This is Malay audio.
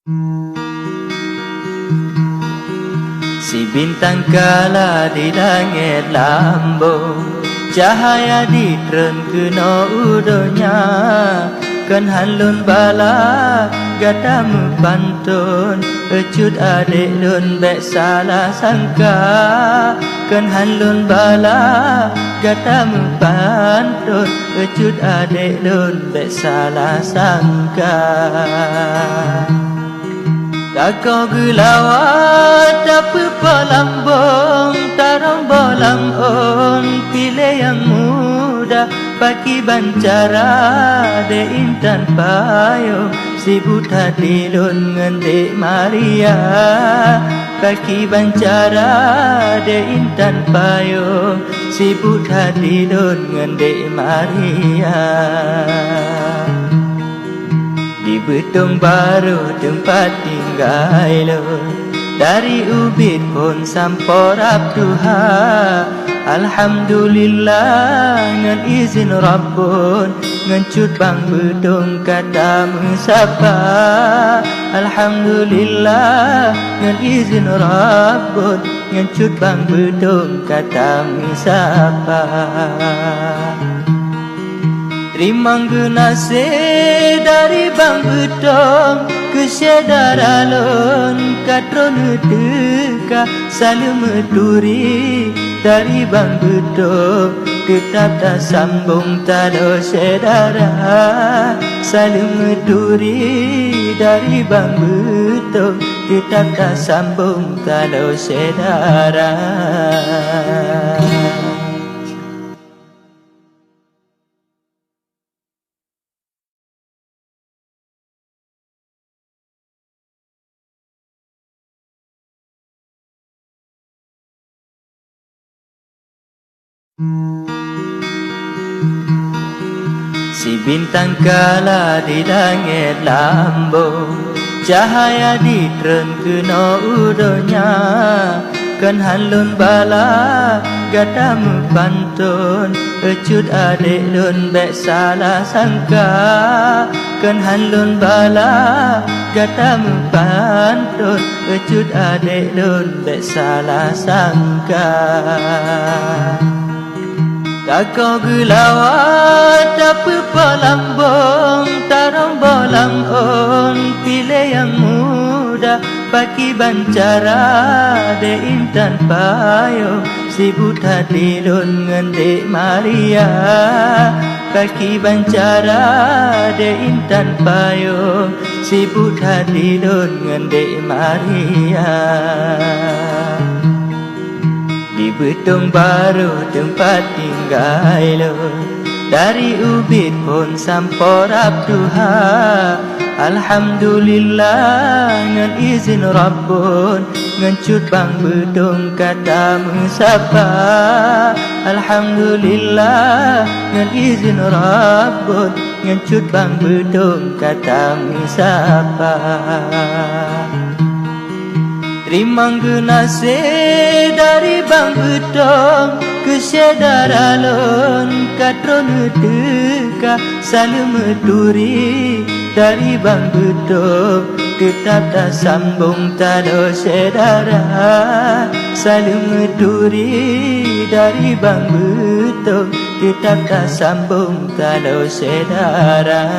Si bintang kala di langit lambung, cahaya di tren kena udonya. Kan hanlun bala gatamu pantun, ecut adik lun bek salah sangka. Kan hanlun bala gatamu pantun, ecut adik lun bek salah sangka. Kakau gelawat tapi pelambung, tarong bolam on pilih yang muda. Pagi bancara de intan payung, si buta dilun ngendek Maria. Pagi bancara de intan payung, si buta dilun ngendek Maria. Di betung baru tempat tinggal lo, dari ubit pun sampor abduha. Alhamdulillah ngan izin Rabbun, ngencut bang betung kata musapa. Alhamdulillah ngan izin Rabbun, ngencut bang betung kata musapa. Terima kasih dari bang betong, kesedaralon katron teka saling meduri. Dari bang betong tetap tak sambung talo sedara, saling meduri. Dari bang betong tetap tak sambung talo sedara. Si bintang kala di langit lambung, cahaya di tren kena udonya. Kan hanlun bala gatamu pantun, ecut adik lun bek salah sangka. Kan hanlun bala gatamu pantun, ecut adik lun bek salah sangka. Kakau gelawat tapi pelambung, tarong bolam on pilih yang muda. Pagi bancara de intan payung, si buta dilun ngendek Maria. Pagi bancara de intan payung, si buta dilun ngendek Maria. Di betung baru tempat tinggal lo, dari ubit pun sampor abduha. Alhamdulillah ngan izin Rabbun, ngencut bang betung kata musapa. Alhamdulillah ngan izin Rabbun, ngencut bang betung kata musapa. Terima kasih dari bang betong, kesedaralon katron teka saling meduri. Dari bang betong tetap tak sambung talo sedara, saling meduri. Dari bang betong tetap tak sambung talo sedara.